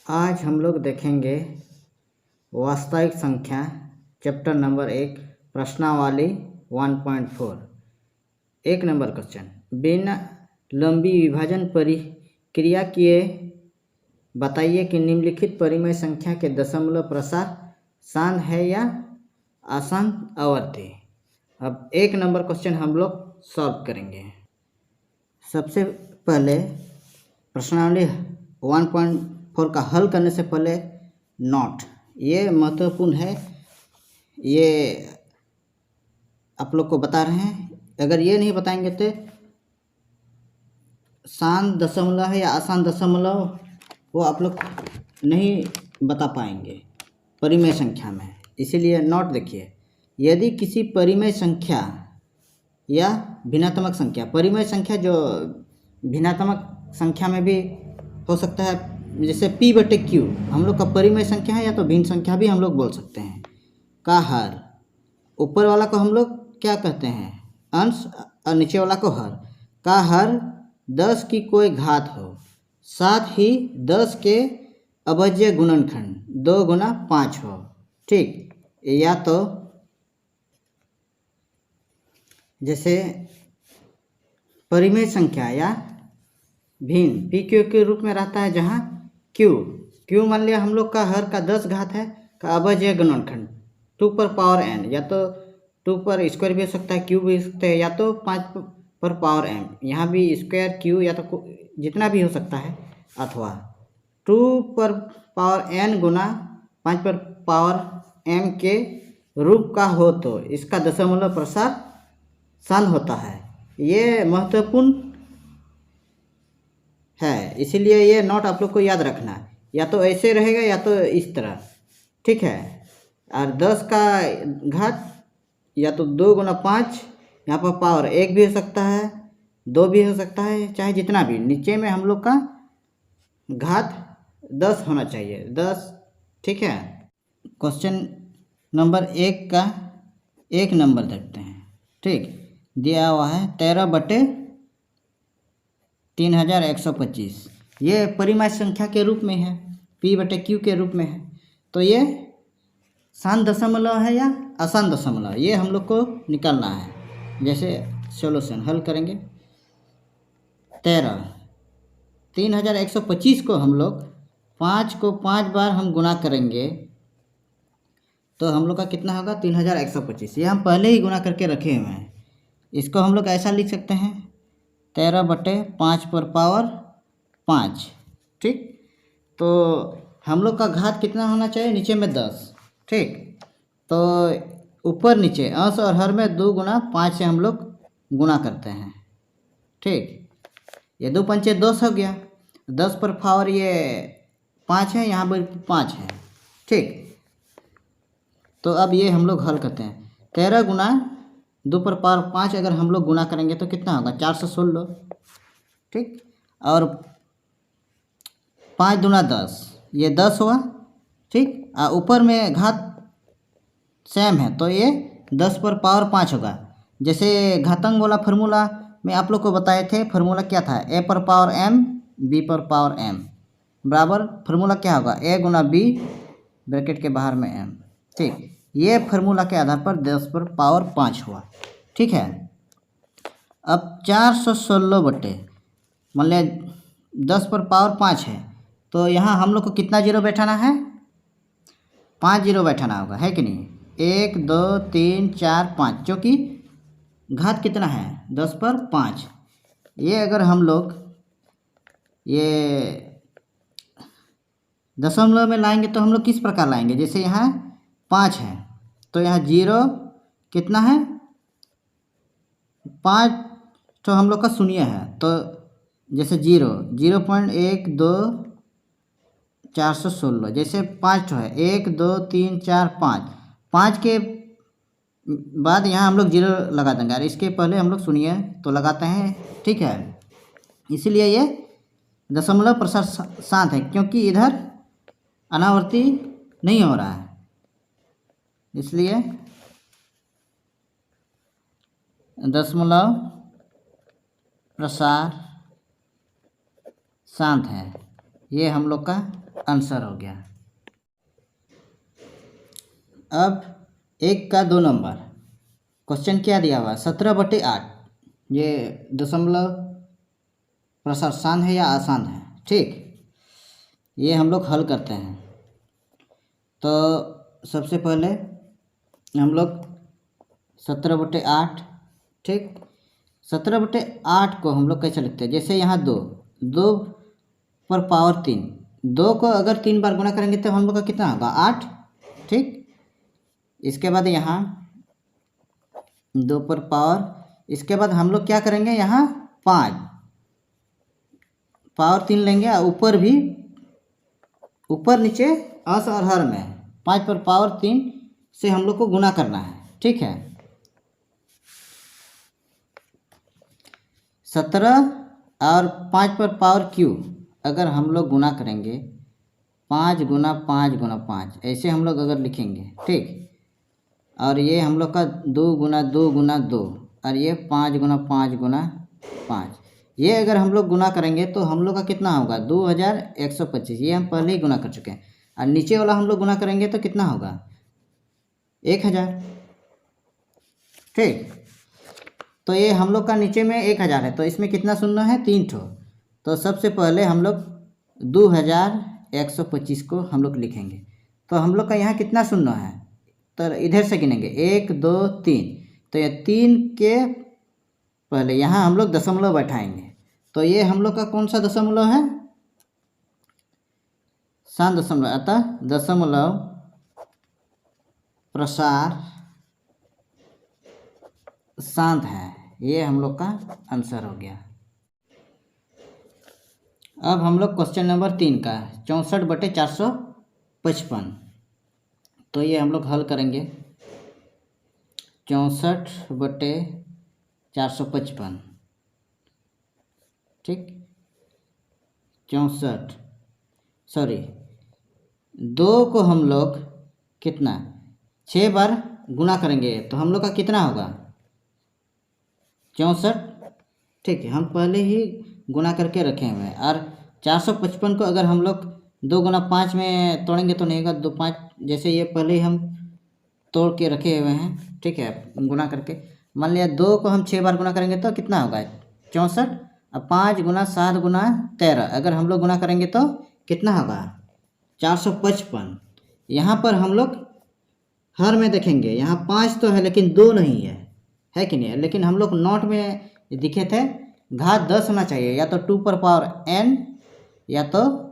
आज हम लोग देखेंगे वास्तविक संख्या चैप्टर नंबर 1 प्रश्नावली 1.4। एक नंबर क्वेश्चन, बिना लंबी विभाजन प्रक्रिया किए बताइए कि निम्नलिखित परिमेय संख्या के दशमलव प्रसार शांत है या अशांत आवर्ती। अब एक नंबर क्वेश्चन हम लोग सॉल्व करेंगे। सबसे पहले प्रश्नावली 1.4 का हल करने से पहले नोट, ये महत्वपूर्ण है, ये आप लोग को बता रहे हैं। अगर ये नहीं बताएंगे तो शांत दशमलव है या अशांत दशमलव वो आप लोग नहीं बता पाएंगे परिमेय संख्या में। इसीलिए नोट देखिए, यदि किसी परिमेय संख्या या भिन्नात्मक संख्या, परिमेय संख्या जो भिन्नात्मक संख्या में भी हो सकता है, जैसे p/q हम लोग का परिमेय संख्या है या तो भिन्न संख्या भी हम लोग बोल सकते हैं, का हर, ऊपर वाला को हम लोग क्या कहते हैं अंश और नीचे वाला को हर, का हर 10 की कोई घात हो, साथ ही 10 के अभाज्य गुणनखंड 2 गुना 5 हो। ठीक, या तो जैसे परिमेय संख्या या भिन्न pq के रूप में रहता है, जहाँ q मान लिया हम लोग का हर का 10 घात है, का अभाज्य गुणनखंड 2 पर पावर n, या तो 2 पर स्क्वायर भी हो सकता है, q भी हो सकता है, या तो 5 पर पावर m, यहाँ भी स्क्वायर q या तो जितना भी हो सकता है, अथवा 2 पर पावर n गुना 5 पर पावर m के रूप का हो तो इसका दशमलव प्रसार शांत होता है। ये महत्वपूर्ण है, इसीलिए ये नोट आप लोग को याद रखना है, या तो ऐसे रहेगा या तो इस तरह। ठीक है, और 10 का घात या तो 2 गुना 5, यहाँ पर पावर 1 भी हो सकता है, 2 भी हो सकता है, चाहे जितना भी, नीचे में हम लोग का घात 10 होना चाहिए, 10। ठीक है, क्वेश्चन नंबर 1 का एक नंबर देखते हैं। ठीक, दिया हुआ है 13/3125, ये परिमेय संख्या के रूप में है, p/q के रूप में है, तो ये शांत दशमलव है या अशांत दशमलव, ये हम लोग को निकालना है। जैसे सॉल्यूशन हल करेंगे, 13/3125 को हम लोग 5 को 5 बार हम गुना करेंगे तो हम लोग का कितना होगा 3125। ये हम पहले ही गुना करके रखे हुए हैं, इसको हम लोग ऐसा लिख सकते हैं 13/5 पर पावर 5। ठीक, तो हम लोग का घात कितना होना चाहिए, नीचे में 10। ठीक, तो ऊपर नीचे अंश और हर में 2 गुना 5 से हम लोग गुना करते हैं। ठीक, ये 2 पंचे 10 हो गया, 10 पर पावर ये 5 है, यहाँ पर 5 है। ठीक, तो अब ये हम लोग हल करते हैं, 13 गुना 2 पर पावर 5 अगर हम लोग गुना करेंगे तो कितना होगा 416। ठीक, और 5 दूना 10, ये 10 हुआ। ठीक, और ऊपर में घात सेम है तो ये 10 पर पावर 5 होगा। जैसे घातांक वाला फार्मूला में आप लोग को बताए थे, फार्मूला क्या था, a पर पावर m b पर पावर m बराबर फार्मूला क्या होगा, a गुना b ब्रैकेट के बाहर में m। ठीक, ये फार्मूला के आधार पर 10 पर पावर 5 हुआ। ठीक है, अब 416 बटे मान लिया 10 पर पावर 5 है, तो यहाँ हम लोग को कितना जीरो बैठाना है, 5 जीरो बैठाना होगा, है कि नहीं, 1 2 3 4 5, जो कि घात कितना है 10 पर 5। ये अगर हम लोग ये दशमलव में लाएंगे तो हम लोग किस प्रकार लाएंगे, जैसे यहाँ 5 है तो यहाँ जीरो कितना है 5, तो हम लोग का शून्य है, तो जैसे 0.12 जैसे 5 तो है 1 2 3 4 5 के बाद यहाँ हम लोग जीरो लगा देंगे, और इसके पहले हम लोग शून्य तो लगाते हैं। ठीक है, इसीलिए ये दशमलव प्रसार शांत है, क्योंकि इधर अनावर्ती नहीं हो रहा है, इसलिए दशमलव प्रसार शांत है। ये हम लोग का आंसर हो गया। अब 1 का 2 नंबर क्वेश्चन क्या दिया हुआ, 17/8। ये दशमलव प्रसार शांत है या अशांत है, ठीक। ये हम लोग हल करते हैं। तो सबसे पहले हम लोग 17/8, ठीक। 17/8 को हम लोग कैसे लिखते हैं, जैसे यहाँ 2 पर पावर 3, 2 को अगर 3 बार गुणा करेंगे तो हम लोग का कितना होगा, 8, ठीक। इसके बाद यहाँ 2 पर पावर, इसके बाद हम लोग क्या करेंगे, यहाँ 5 पावर 3 लेंगे और ऊपर भी, ऊपर नीचे अंश और हर में 5 पर पावर 3 से हम लोग को गुना करना है, ठीक है। 17 और 5 पर पावर क्यू अगर हम लोग गुना करेंगे, 5 गुना 5 गुना 5, ऐसे हम लोग अगर लिखेंगे, ठीक। और ये हम लोग का 2 गुना 2 गुना 2, और ये 5 गुना 5 गुना 5, ये अगर हम लोग गुना करेंगे तो हम लोग का कितना होगा, 2125। ये हम पहले ही गुना कर चुके हैं। और नीचे वाला हम लोग गुना करेंगे तो कितना होगा, 1000, ठीक। तो ये हम लोग का नीचे में 1000 है, तो इसमें कितना शून्य है, 3 ठो। तो सबसे पहले हम लोग 2125 को हम लोग लिखेंगे। तो हम लोग का यहाँ कितना शून्य है, तो इधर से गिनेंगे 1 2 3, तो ये 3 के पहले यहाँ हम लोग दशमलव बैठाएंगे। तो ये हम लोग का कौन सा दशमलव है, शांत दशमलव, अतः दशमलव प्रसार शांत है। ये हम लोग का आंसर हो गया। अब हम लोग क्वेश्चन नंबर 3 का 64/455, तो ये हम लोग हल करेंगे। 64/455, ठीक। 2 को हम लोग कितना 6 बार गुना करेंगे तो हम लोग का कितना होगा, 64, ठीक है। हम पहले ही गुना करके रखे हुए हैं। और 455 को अगर हम लोग 2 गुना 5 में तोड़ेंगे तो नहीं होगा, 2 5, जैसे ये पहले ही हम तोड़ के रखे हुए हैं, ठीक है, गुना करके। मान लिया 2 को हम 6 बार गुना करेंगे तो कितना होगा, 64। अब 5 गुना 7 गुना 13 अगर हम लोग गुना करेंगे तो कितना होगा, 455। यहाँ पर हम लोग हर में देखेंगे, यहाँ 5 तो है लेकिन 2 नहीं है कि नहीं है। लेकिन हम लोग नोट में दिखे थे घात 10 होना चाहिए, या तो 2 पर पावर n, या तो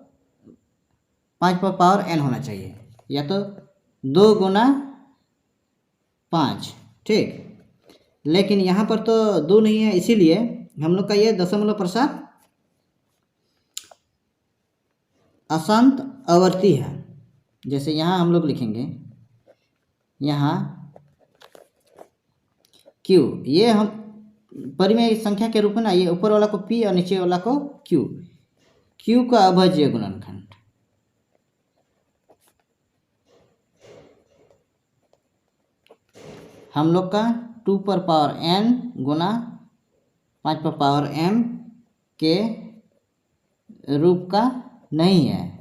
5 पर पावर n होना चाहिए, या तो 2 गुना 5, ठीक। लेकिन यहाँ पर तो 2 नहीं है, इसीलिए हम लोग का ये दशमलव प्रसार अशांत आवर्ती है। जैसे यहाँ हम लोग लिखेंगे, यहाँ q, ये हम परिमेय संख्या के रूप में ना, ये ऊपर वाला को p और नीचे वाला को q, q का अभाज्य गुणनखंड। हम लोग का 2 पर पावर n गुना 5 पर पावर m के रूप का नहीं है।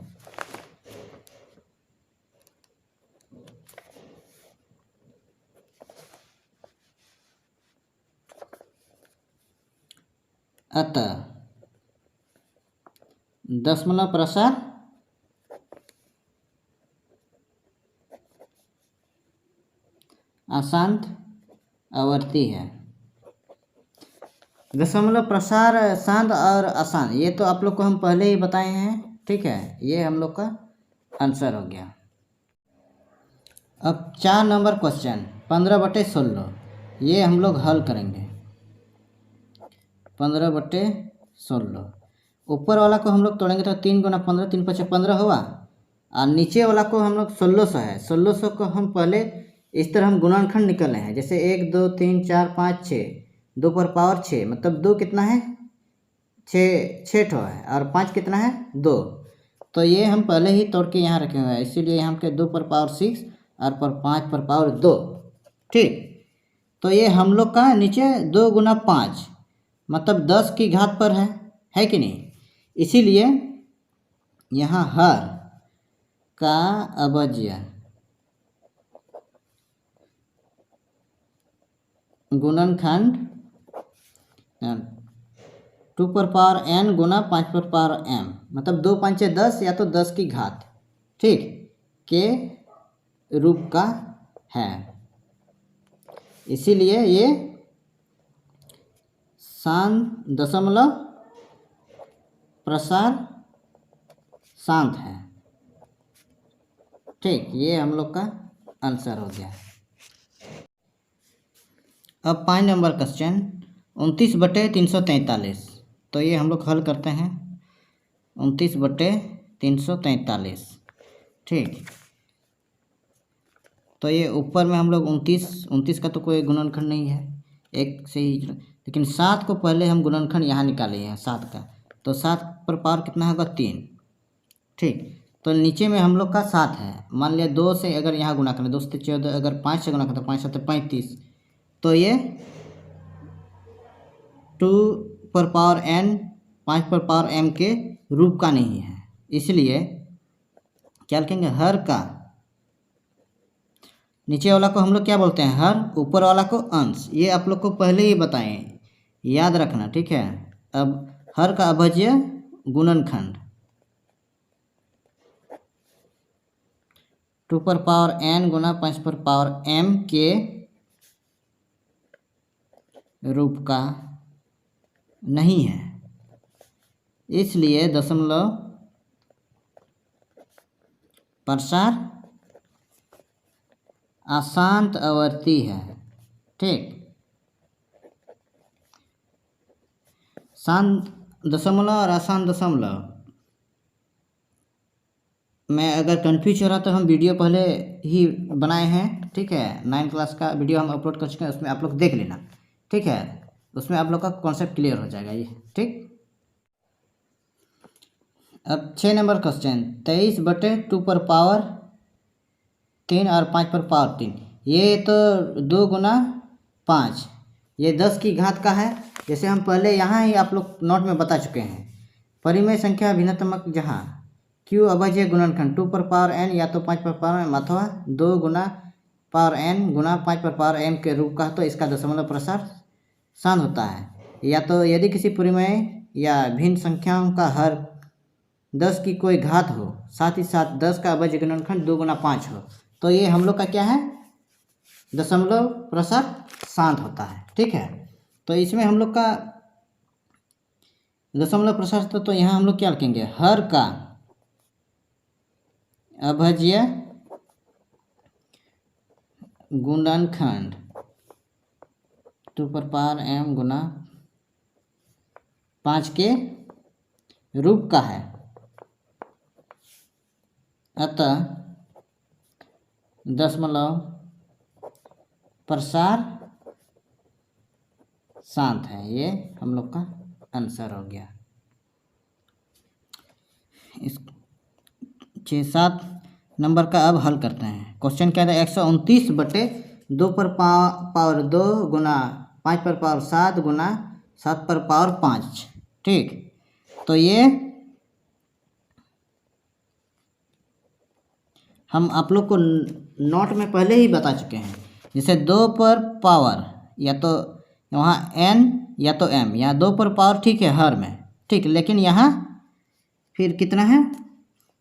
अतः दशमलव प्रसार अशांत आवर्ती है। दशमलव प्रसार शांत और अशांत, ये तो आप लोग को हम पहले ही बताए हैं, ठीक है। ये हम लोग का आंसर हो गया। अब 4 नंबर क्वेश्चन 15/16, ये हम लोग हल करेंगे। 15/16, ऊपर वाला को हम लोग तोड़ेंगे तो 3 गुना 15, 3 5 15 हुआ। और नीचे वाला को हम लोग 1600 है, 1600 को हम पहले इस तरह हम गुणनखंड निकलने हैं। जैसे 1 2 3 4 5 6, 2 पर पावर 6, मतलब 2 कितना है, 6 ठो है, और 5 कितना है, 2। तो ये हम पहले ही तोड़ के यहाँ रखे हुए हैं, इसीलिए यहाँ के 2 पर पावर 6 और पर 5 पर पावर 2, ठीक। तो ये हम लोग का नीचे 2 गुना 5 मतलब 10 की घात पर है कि नहीं। इसीलिए यहाँ हर का अभाज्य गुणनखंड 2 पर पावर n गुना 5 पर पावर m, मतलब 2 5 10 या तो 10 की घात, ठीक, के रूप का है। इसीलिए ये शांत दशमलव प्रसार शांत है, ठीक। ये हम लोग का आंसर हो गया। अब 5 नंबर क्वेश्चन 29/343, तो ये हम लोग हल करते हैं। 29/343, ठीक। तो ये ऊपर में हम लोग 29 का तो कोई गुणनखंड नहीं है, एक से ही, लेकिन 7 को पहले हम गुणनखंड यहाँ निकाले हैं 7 का, तो 7 पर पावर कितना होगा 3, ठीक। तो नीचे में हम लोग का 7 है, मान लिया 2 से अगर यहाँ गुणा करें 2 से 14, अगर 5 से गुणा करें तो 5 7 35, तो ये 2 पर पावर n 5 पर पावर m के रूप का नहीं है। इसलिए क्या लिखेंगे, हर का, नीचे वाला को हम लोग क्या बोलते हैं हर, ऊपर वाला को अंश। ये आप लोग को पहले ही बताएं, याद रखना, ठीक है। अब हर का अभाज्य गुणनखंड 2 पर पावर n गुना 5 पर पावर m के रूप का नहीं है। इसलिए दशमलव प्रसार अशांत आवर्ती है, ठीक। शांत दशमलव और अशांत दशमलव में अगर कन्फ्यूज हो रहा तो हम वीडियो पहले ही बनाए हैं, ठीक है। 9 क्लास का वीडियो हम अपलोड कर चुके हैं, उसमें आप लोग देख लेना, ठीक है। उसमें आप लोग का कॉन्सेप्ट क्लियर हो जाएगा ये, ठीक। अब 6 नंबर क्वेश्चन 23/2 पर पावर 3 और 5 पर पावर 3, ये तो 2 गुना 5, ये 10 की घात का है। जैसे हम पहले यहाँ ही आप लोग नोट में बता चुके हैं, परिमेय संख्या भिन्नात्मक जहाँ q अभाज्य गुणनखंड 2 पर पावर n या तो 5 पर पावर m अथवा 2 गुना पावर n गुना 5 पर पावर m के रूप का, तो इसका दशमलव प्रसार शांत होता है। या तो यदि किसी परिमेय या भिन्न संख्याओं का हर 10 की कोई घात हो, साथ ही साथ 10 का अभाज्य गुणनखंड 2 गुना 5 हो, तो ये हम लोग का क्या है, दशमलव प्रसार शांत होता है, ठीक है। तो इसमें हम लोग का दशमलव प्रसार, तो यहाँ हम लोग क्या लिखेंगे, हर का अभाज्य गुणनखंड 2 पर पावर m गुना 5 के रूप का है, अतः दशमलव प्रसार शांत है। ये हम लोग का आंसर हो गया। इस 6-7 नंबर का अब हल करते हैं। क्वेश्चन क्या है, 129/2 पर पावर 2 गुना 5 पर पावर 7 गुना 7 पर पावर 5, ठीक। तो ये हम आप लोग को नोट में पहले ही बता चुके हैं। जैसे 2 पर पावर, या तो वहाँ n या तो m, यहाँ 2 पर पावर, ठीक है, हर में, ठीक। लेकिन यहाँ फिर कितना है,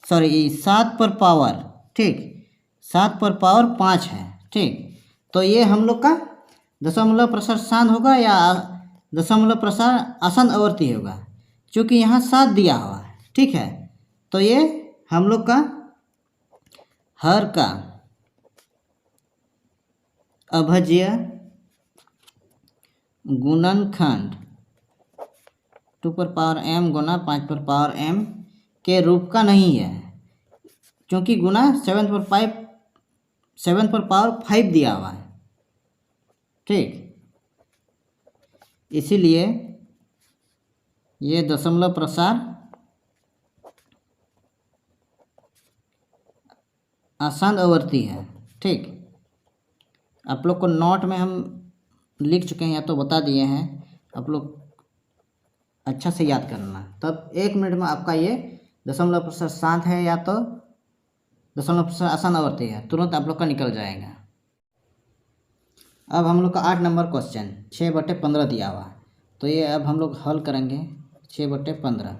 सॉरी 7 पर पावर, ठीक, 7 पर पावर 5 है, ठीक। तो ये हम लोग का दशमलव प्रसार शांत होगा या दशमलव प्रसार अशांत आवर्ती होगा, क्योंकि यहाँ 7 दिया हुआ है, ठीक है। तो ये हम लोग का हर का अभाज्य गुणनखंड 2 पर पावर m गुना 5 पर पावर m के रूप का नहीं है, क्योंकि गुना 7 पर पावर 5 दिया हुआ है, ठीक। इसीलिए ये दशमलव प्रसार अशांत आवर्ती है, ठीक। आप लोग को नोट में हम लिख चुके हैं या तो बता दिए हैं, आप लोग अच्छा से याद करना, तब 1 मिनट में आपका ये दशमलव प्रसार शांत है या तो दशमलव प्रसार आसान आवर्ती है, तुरंत आप लोग का निकल जाएगा। अब हम लोग का 8 नंबर क्वेश्चन 6/15 दिया हुआ, तो ये अब हम लोग हल करेंगे। 6/15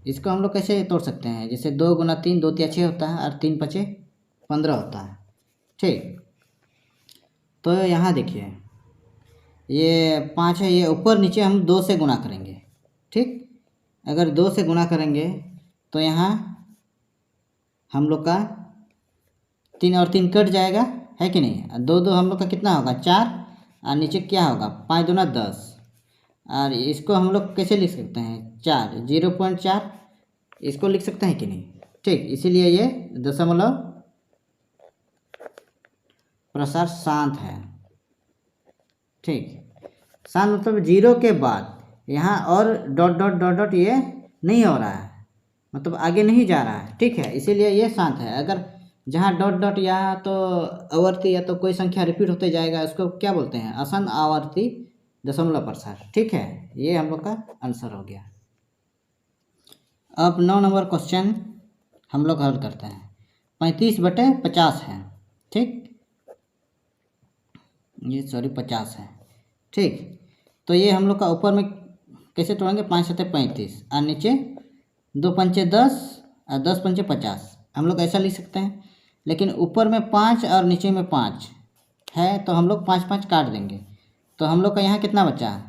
इसको हम लोग कैसे तोड़ सकते हैं? जैसे 2 गुना 3, 2 तिया 6 होता है और 3 पचे 15 होता है। ठीक, तो यहाँ देखिए ये 5 है, ये ऊपर नीचे हम 2 से गुना करेंगे। ठीक, अगर 2 से गुना करेंगे तो यहाँ हम लोग का 3 और 3 कट जाएगा, है कि नहीं। 2 2 हम लोग का कितना होगा 4, और नीचे क्या होगा 5 दूना 10, और इसको हम लोग कैसे लिख सकते हैं 4 0.4 इसको लिख सकते हैं कि नहीं। ठीक, इसीलिए ये दशमलव प्रसार शांत है। ठीक, शांत मतलब 0 के बाद यहाँ और डॉट डॉट डॉट डॉट ये नहीं हो रहा है, मतलब आगे नहीं जा रहा है। ठीक है, इसीलिए ये शांत है। अगर जहाँ डॉट डॉट या तो आवर्ती या तो कोई संख्या रिपीट होते जाएगा, उसको क्या बोलते हैं असंत आवर्ती दशमलव प्रसार। ठीक है, ये हम लोग का आंसर हो गया। अब 9 नंबर क्वेश्चन हम लोग हल करते हैं। 35/50 है। ठीक, ये 50 है। ठीक, तो ये हम लोग का ऊपर में कैसे तोड़ेंगे 5 7 35 और नीचे 2 पंचे 10 और 10 पंचे 50, हम लोग ऐसा लिख सकते हैं। लेकिन ऊपर में 5 और नीचे में 5 है, तो हम लोग 5 5 काट देंगे, तो हम लोग का यहाँ कितना बचा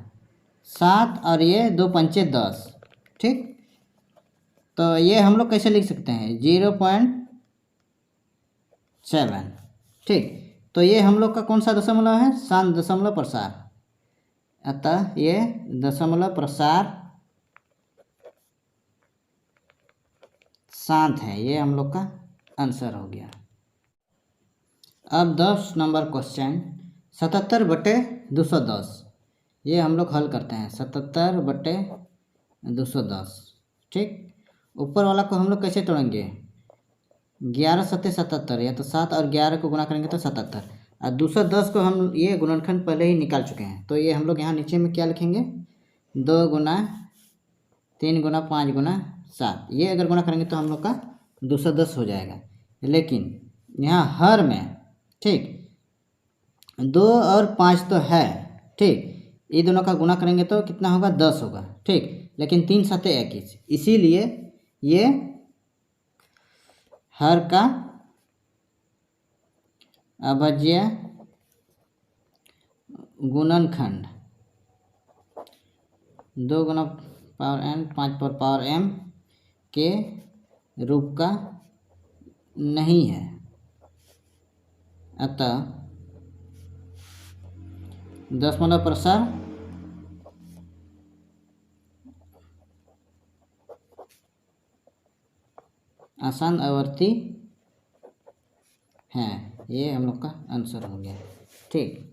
7 और ये 2 पंचे 10। ठीक, तो ये हम लोग कैसे लिख सकते हैं 0.7। ठीक, तो ये हम लोग का कौन सा दशमलव है शांत दशमलव प्रसार, अतः ये दशमलव प्रसार शांत है। ये हम लोग का आंसर हो गया। अब 10 नंबर क्वेश्चन 77/210, ये हम लोग हल करते हैं 77/210। ठीक, ऊपर वाला को हम लोग कैसे तोड़ेंगे 11 7 77, या तो 7 और 11 को गुना करेंगे तो 77, और 210 को हम ये गुणनखंड पहले ही निकाल चुके हैं, तो ये हम लोग यहाँ नीचे में क्या लिखेंगे 2 गुना 3 गुना 5 गुना 7, ये अगर गुना करेंगे तो हम लोग का 210 हो जाएगा। लेकिन यहाँ हर में ठीक 2 और 5 तो है। ठीक, ये दोनों का गुना करेंगे तो कितना होगा 10 होगा। ठीक, लेकिन 3 7 21, इसीलिए ये हर का अभाज्य गुणनखंड 2 गुना पावर n 5 पर पावर m के रूप का नहीं है, अतः दशमलव प्रसार आसान आवर्ती है। ये हम लोग का आंसर हो गया। ठीक।